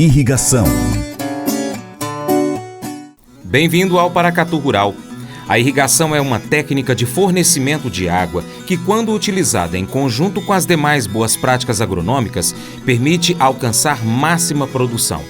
Irrigação. Bem-vindo ao Paracatu Rural. A irrigação é uma técnica de fornecimento de água que, quando utilizada em conjunto com as demais boas práticas agronômicas, permite alcançar máxima produção.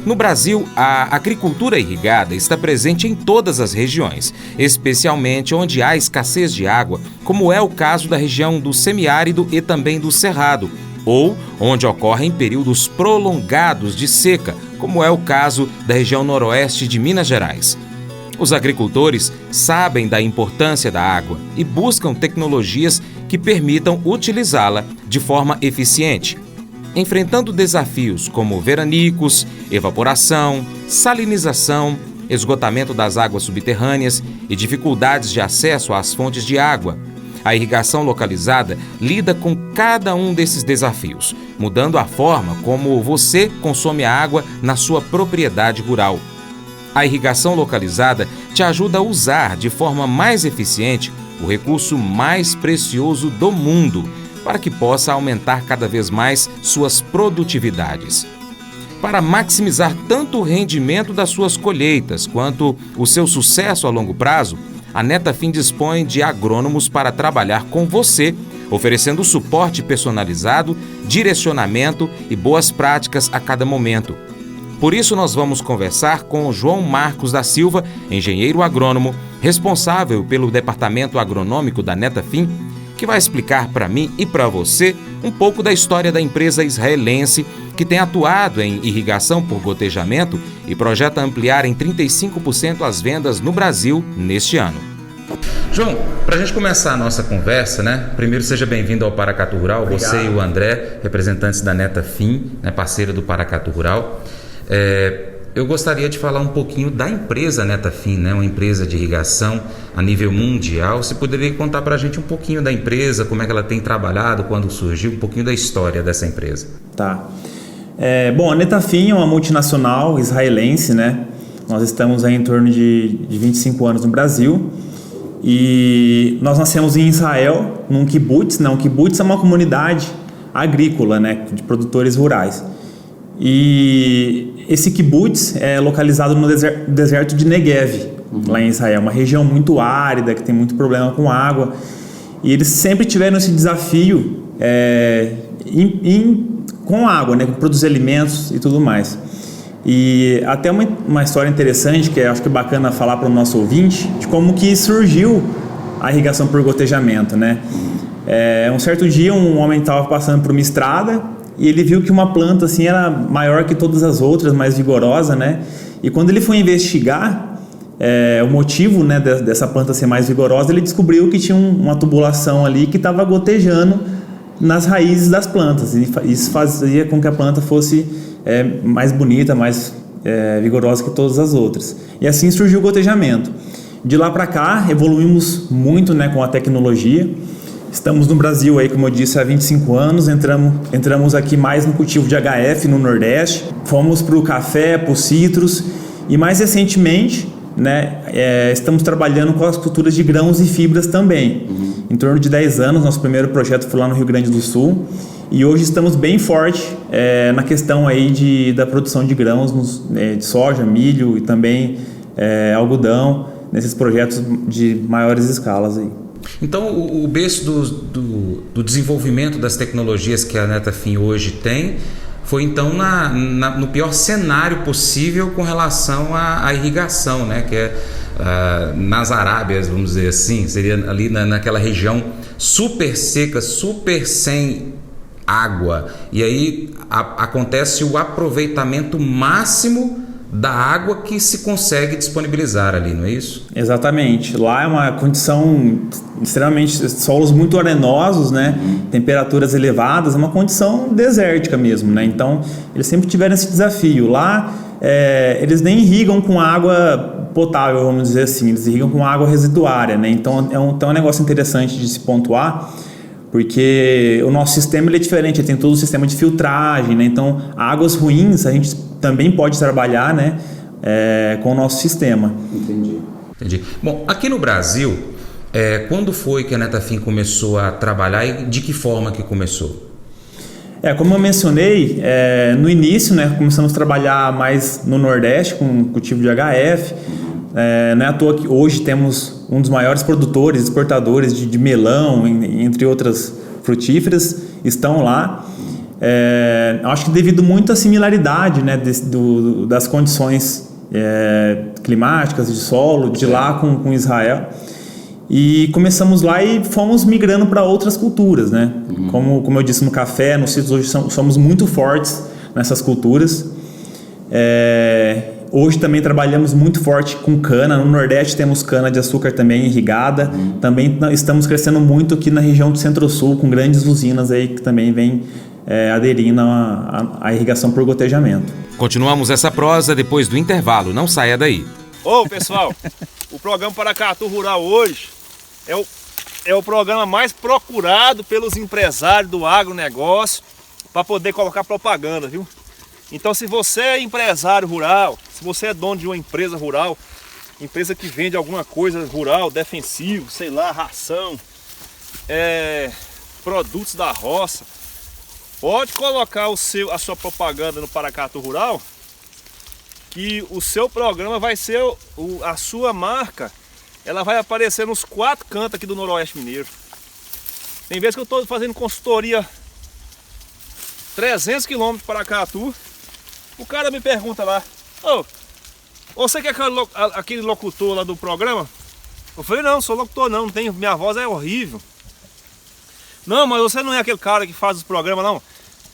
No Brasil, a agricultura irrigada está presente em todas as regiões, especialmente onde há escassez de água, como é o caso da região do semiárido e também do cerrado, ou onde ocorrem períodos prolongados de seca, como é o caso da região noroeste de Minas Gerais. Os agricultores sabem da importância da água e buscam tecnologias que permitam utilizá-la de forma eficiente. Enfrentando desafios como veranicos, evaporação, salinização, esgotamento das águas subterrâneas e dificuldades de acesso às fontes de água, a irrigação localizada lida com cada um desses desafios, mudando a forma como você consome a água na sua propriedade rural. A irrigação localizada te ajuda a usar de forma mais eficiente o recurso mais precioso do mundo, para que possa aumentar cada vez mais suas produtividades. Para maximizar tanto o rendimento das suas colheitas quanto o seu sucesso a longo prazo, a Netafim dispõe de agrônomos para trabalhar com você, oferecendo suporte personalizado, direcionamento e boas práticas a cada momento. Por isso, nós vamos conversar com o João Marcos da Silva, engenheiro agrônomo, responsável pelo departamento agronômico da Netafim, que vai explicar para mim e para você um pouco da história da empresa israelense que tem atuado em irrigação por gotejamento e projeta ampliar em 35% as vendas no Brasil neste ano. João, para a gente começar a nossa conversa, primeiro seja bem-vindo ao Paracatu Rural. Obrigado. Você e o André, representantes da Netafim, parceira do Paracatu Rural. Eu gostaria de falar um pouquinho da empresa Netafim, uma empresa de irrigação a nível mundial. Você poderia contar para a gente um pouquinho da empresa, como é que ela tem trabalhado, quando surgiu, um pouquinho da história dessa empresa? Tá. A Netafim é uma multinacional israelense, Nós estamos aí em torno de 25 anos no Brasil e nós nascemos em Israel, num kibbutz. Um kibbutz é uma comunidade agrícola, de produtores rurais. E esse kibbutz é localizado no deserto de Negev, lá em Israel, uma região muito árida, que tem muito problema com água. E eles sempre tiveram esse desafio com água, com produzir alimentos e tudo mais. E até uma história interessante, que acho que é bacana falar para o nosso ouvinte, de como que surgiu a irrigação por gotejamento, Um certo dia um homem estava passando por uma estrada e ele viu que uma planta assim era maior que todas as outras, mais vigorosa, E quando ele foi investigar o motivo, dessa planta ser mais vigorosa, ele descobriu que tinha uma tubulação ali que estava gotejando nas raízes das plantas. E isso fazia com que a planta fosse mais bonita, mais vigorosa que todas as outras. E assim surgiu o gotejamento. De lá para cá, evoluímos muito, com a tecnologia. Estamos no Brasil, aí, como eu disse, há 25 anos, entramos aqui mais no cultivo de HF no Nordeste, fomos para o café, para os citros e mais recentemente, estamos trabalhando com as culturas de grãos e fibras também. Em torno de 10 anos, nosso primeiro projeto foi lá no Rio Grande do Sul e hoje estamos bem forte na questão aí da produção de grãos, de soja, milho e também algodão, nesses projetos de maiores escalas aí. Então, o berço do desenvolvimento das tecnologias que a Netafim hoje tem foi então no pior cenário possível com relação à irrigação, que é nas Arábias, vamos dizer assim, seria ali naquela região super seca, super sem água, e aí acontece o aproveitamento máximo da água que se consegue disponibilizar ali, não é isso? Exatamente. Lá é uma condição extremamente... solos muito arenosos, temperaturas elevadas, é uma condição desértica mesmo, Então, eles sempre tiveram esse desafio. Lá, eles nem irrigam com água potável, vamos dizer assim, eles irrigam com água residuária, Então, é um negócio interessante de se pontuar, porque o nosso sistema ele é diferente, ele tem todo o sistema de filtragem, Então, águas ruins a gente também pode trabalhar, com o nosso sistema. Entendi. Bom, aqui no Brasil, quando foi que a Netafim começou a trabalhar e de que forma que começou? Como eu mencionei, no início, né, começamos a trabalhar mais no Nordeste com cultivo de HF. Não é à toa que hoje temos um dos maiores produtores, exportadores de melão, entre outras frutíferas, estão lá. Acho que devido muito à similaridade, né, das condições climáticas, de solo, de lá com Israel. E começamos lá e fomos migrando para outras culturas, né? Como eu disse, no café, nos sítios hoje somos muito fortes nessas culturas. Hoje também trabalhamos muito forte com cana. No Nordeste temos cana de açúcar também irrigada. Também estamos crescendo muito aqui na região do Centro-Sul, com grandes usinas aí que também vêm aderindo à irrigação por gotejamento. Continuamos essa prosa depois do intervalo. Não saia daí. Ô, pessoal, o programa Paracatu Rural hoje é o programa mais procurado pelos empresários do agronegócio para poder colocar propaganda, viu? Então, se você é empresário rural, se você é dono de uma empresa rural, empresa que vende alguma coisa rural, defensivo, sei lá, ração, produtos da roça, pode colocar a sua propaganda no Paracatu Rural, que o seu programa vai ser, a sua marca, ela vai aparecer nos 4 cantos aqui do Noroeste Mineiro. Tem vezes que eu estou fazendo consultoria 300 km de Paracatu, o cara me pergunta lá, você que é aquele locutor lá do programa? Eu falei, não sou locutor não, minha voz é horrível. Não, mas você não é aquele cara que faz os programas não.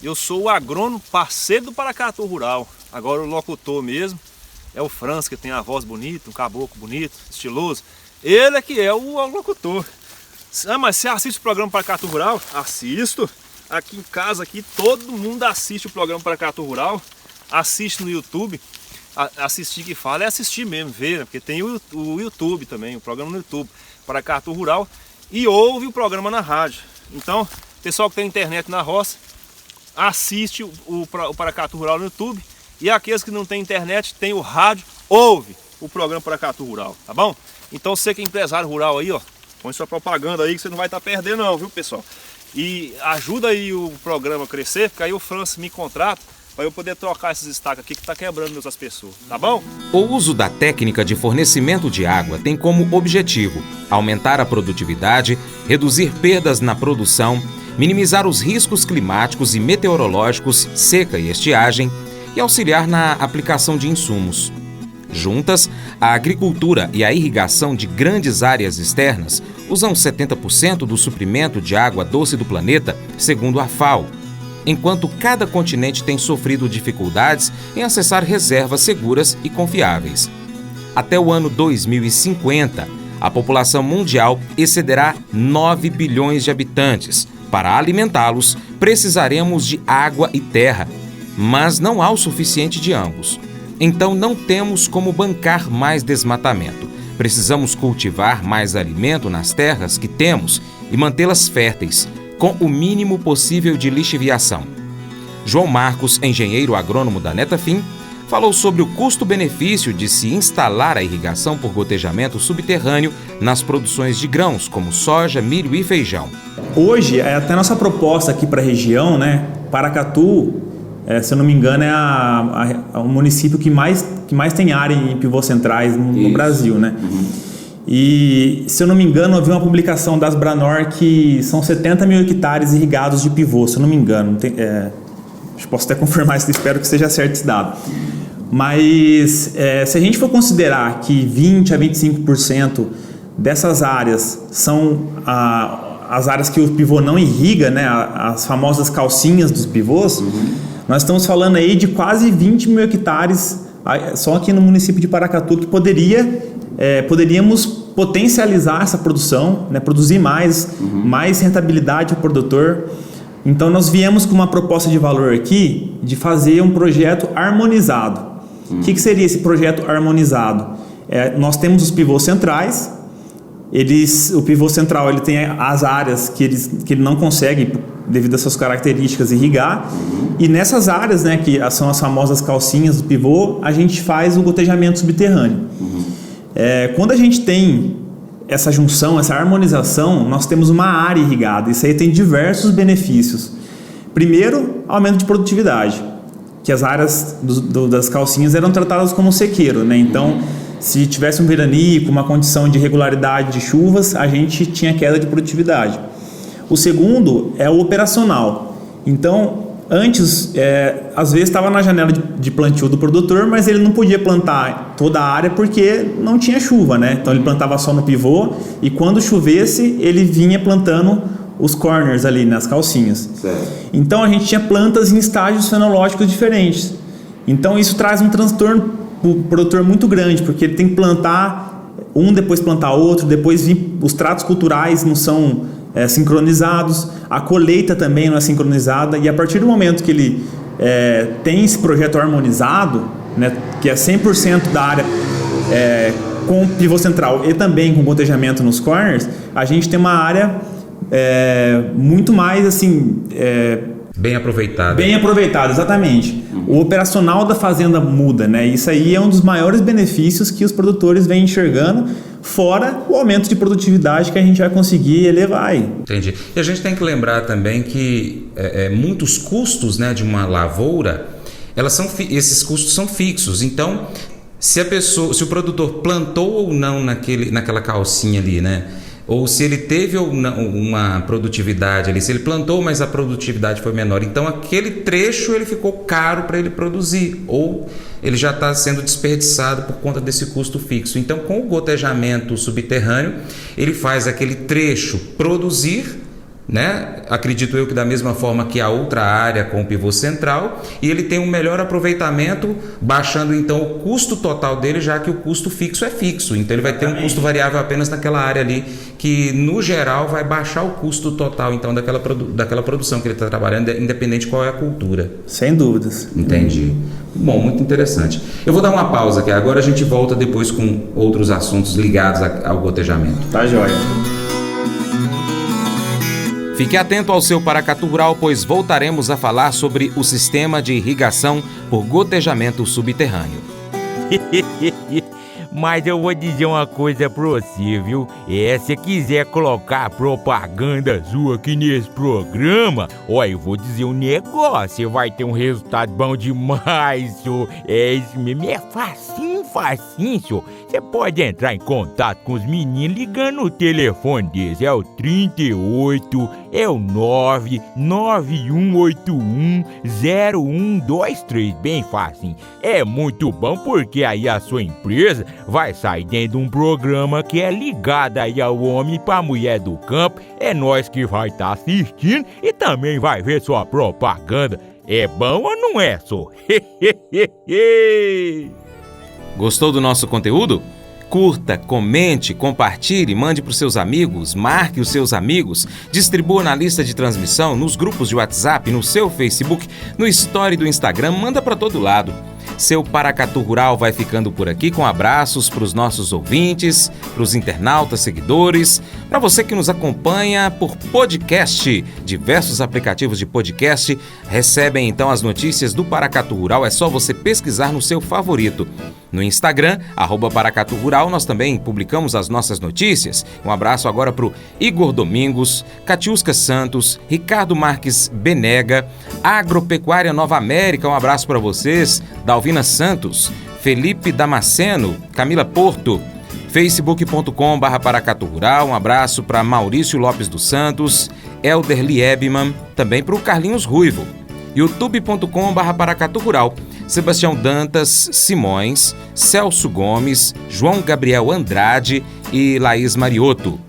Eu sou o agrônomo parceiro do Paracatu Rural. Agora o locutor mesmo é o Franz, que tem a voz bonita, um caboclo bonito, estiloso. Ele é que é o locutor. Mas você assiste o programa Paracatu Rural? Assisto. Aqui em casa, todo mundo assiste o programa Paracatu Rural. Assiste no YouTube. Assistir que fala é assistir mesmo, ver, né? Porque tem o YouTube também, o programa no YouTube, Paracatu Rural. E ouve o programa na rádio. Então, pessoal que tem internet na roça, assiste o Paracatu Rural no YouTube. E aqueles que não tem internet, tem o rádio, ouve o programa Paracatu Rural, tá bom? Então você que é empresário rural aí, põe sua propaganda aí que você não vai estar perdendo não, viu, pessoal? E ajuda aí o programa a crescer, porque aí o Francis me contrata para eu poder trocar esses estacas aqui que tá quebrando outras pessoas, tá bom? O uso da técnica de fornecimento de água tem como objetivo aumentar a produtividade, reduzir perdas na produção, minimizar os riscos climáticos e meteorológicos, seca e estiagem, e auxiliar na aplicação de insumos. Juntas, a agricultura e a irrigação de grandes áreas externas usam 70% do suprimento de água doce do planeta, segundo a FAO, enquanto cada continente tem sofrido dificuldades em acessar reservas seguras e confiáveis. Até o ano 2050, a população mundial excederá 9 bilhões de habitantes. Para alimentá-los, precisaremos de água e terra, mas não há o suficiente de ambos. Então não temos como bancar mais desmatamento. Precisamos cultivar mais alimento nas terras que temos e mantê-las férteis, com o mínimo possível de lixiviação. João Marcos, engenheiro agrônomo da Netafim, falou sobre o custo-benefício de se instalar a irrigação por gotejamento subterrâneo nas produções de grãos, como soja, milho e feijão. Hoje, até a nossa proposta aqui para a região, né, Paracatu, se eu não me engano, é o município que mais tem área em pivôs centrais no Brasil, né? E, se eu não me engano, eu vi uma publicação das Branor que são 70 mil hectares irrigados de pivô, se eu não me engano. Posso até confirmar isso, espero que seja certo esse dado. Mas, se a gente for considerar que 20% a 25% dessas áreas são as áreas que o pivô não irriga, né? As famosas calcinhas dos pivôs, nós estamos falando aí de quase 20 mil hectares só aqui no município de Paracatu que poderíamos potencializar essa produção, né, produzir mais rentabilidade ao produtor. Então nós viemos com uma proposta de valor aqui de fazer um projeto harmonizado. O que seria esse projeto harmonizado? Nós temos os pivôs centrais. O pivô central ele tem as áreas que ele não consegue, devido às suas características, irrigar. E nessas áreas, né, que são as famosas calcinhas do pivô, a gente faz o gotejamento subterrâneo. Quando a gente tem essa junção, essa harmonização, nós temos uma área irrigada. Isso aí tem diversos benefícios. Primeiro, aumento de produtividade, que as áreas das calcinhas eram tratadas como sequeiro, né? Então, se tivesse um veranico, uma condição de regularidade de chuvas, a gente tinha queda de produtividade. O segundo é o operacional. Então, antes, às vezes estava na janela de plantio do produtor, mas ele não podia plantar toda a área porque não tinha chuva, né? Então ele plantava só no pivô e quando chovesse ele vinha plantando os corners ali nas calcinhas. Certo. Então a gente tinha plantas em estágios fenológicos diferentes. Então isso traz um transtorno para o produtor muito grande, porque ele tem que plantar um, depois plantar outro, depois os tratos culturais não são sincronizados, a colheita também não é sincronizada, e a partir do momento que ele tem esse projeto harmonizado, né, que é 100% da área com pivô central e também com gotejamento nos corners, a gente tem uma área muito mais assim... Bem aproveitada. Bem aproveitada, exatamente. O operacional da fazenda muda, né? Isso aí é um dos maiores benefícios que os produtores vêm enxergando, fora o aumento de produtividade que a gente vai conseguir elevar aí. Entendi. E a gente tem que lembrar também que muitos custos, né, de uma lavoura, esses custos são fixos. Então, se o produtor plantou ou não naquela calcinha ali, né? Ou se ele teve ou não uma produtividade ali, se ele plantou, mas a produtividade foi menor. Então, aquele trecho ele ficou caro para ele produzir, ou ele já está sendo desperdiçado por conta desse custo fixo. Então, com o gotejamento subterrâneo, ele faz aquele trecho produzir, né? Acredito eu que da mesma forma que a outra área com o pivô central, e ele tem um melhor aproveitamento, baixando então o custo total dele, já que o custo fixo é fixo. Então ele vai ter um custo variável apenas naquela área ali, que no geral vai baixar o custo total então daquela produção que ele está trabalhando, independente de qual é a cultura. Sem dúvidas. Entendi. Bom, muito interessante. Eu vou dar uma pausa aqui, agora a gente volta depois com outros assuntos ligados ao gotejamento. Tá joia. Fique atento ao seu Paracatu Rural, pois voltaremos a falar sobre o sistema de irrigação por gotejamento subterrâneo. Mas eu vou dizer uma coisa pra você, viu? Se quiser colocar propaganda sua aqui nesse programa, eu vou dizer um negócio, você vai ter um resultado bom demais, senhor. Isso mesmo, é facinho, senhor. Você pode entrar em contato com os meninos ligando o telefone deles, é o 38, é o 991810123, bem facinho. É muito bom porque aí a sua empresa vai sair dentro de um programa que é ligado aí ao homem pra mulher do campo. É nós que vai estar assistindo e também vai ver sua propaganda. É bom ou não é, só? Gostou do nosso conteúdo? Curta, comente, compartilhe, mande para os seus amigos, marque os seus amigos, distribua na lista de transmissão, nos grupos de WhatsApp, no seu Facebook, no story do Instagram, manda para todo lado. Seu Paracatu Rural vai ficando por aqui com abraços para os nossos ouvintes, para os internautas, seguidores, para você que nos acompanha por podcast. Diversos aplicativos de podcast recebem então as notícias do Paracatu Rural, é só você pesquisar no seu favorito. No Instagram, @Paracatu Rural, nós também publicamos as nossas notícias. Um abraço agora para o Igor Domingos, Catiusca Santos, Ricardo Marques Benega, Agropecuária Nova América, um abraço para vocês, Dalvina Santos, Felipe Damasceno, Camila Porto, facebook.com/Paracatu Rural, um abraço para Maurício Lopes dos Santos, Elder Liebman, também para o Carlinhos Ruivo, youtube.com/Paracatu Rural, Sebastião Dantas Simões, Celso Gomes, João Gabriel Andrade e Laís Mariotto.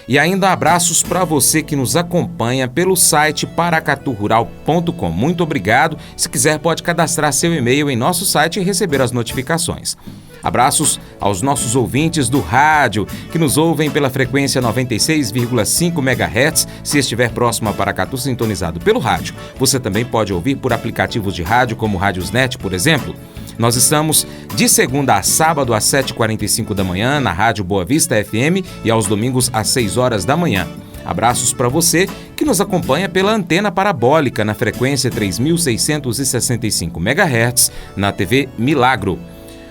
E ainda abraços para você que nos acompanha pelo site paracaturural.com. Muito obrigado. Se quiser, pode cadastrar seu e-mail em nosso site e receber as notificações. Abraços aos nossos ouvintes do rádio, que nos ouvem pela frequência 96,5 MHz, se estiver próximo a Paracatu sintonizado pelo rádio. Você também pode ouvir por aplicativos de rádio, como Rádiosnet, por exemplo. Nós estamos de segunda a sábado às 7h45 da manhã, na Rádio Boa Vista FM, e aos domingos às 6 horas da manhã. Abraços para você que nos acompanha pela antena parabólica na frequência 3.665 MHz, na TV Milagro.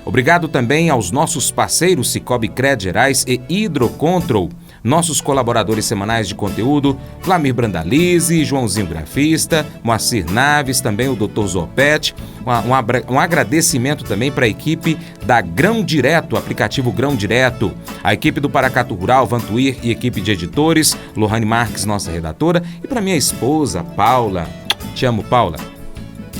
Obrigado também aos nossos parceiros Cicobi Cred Gerais e Hidrocontrol. Nossos colaboradores semanais de conteúdo, Flamir Brandalize, Joãozinho Grafista, Moacir Naves, também o Dr. Zopete. Um agradecimento também para a equipe da Grão Direto, aplicativo Grão Direto, a equipe do Paracatu Rural, Vantuir e equipe de editores, Lohane Marques, nossa redatora, e para minha esposa, Paula. Te amo, Paula.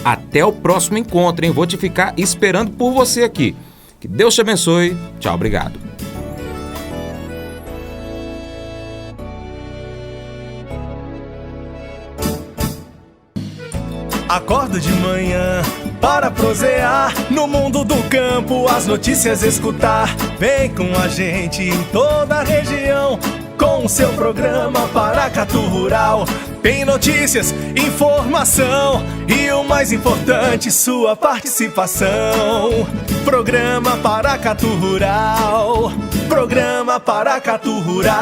Até o próximo encontro, hein? Vou te ficar esperando por você aqui. Que Deus te abençoe. Tchau, obrigado. Acordo de manhã para prosear no mundo do campo, as notícias escutar. Vem com a gente em toda a região com o seu programa Paracatu Rural. Tem notícias, informação e o mais importante, sua participação. Programa Paracatu Rural. Programa Paracatu Rural.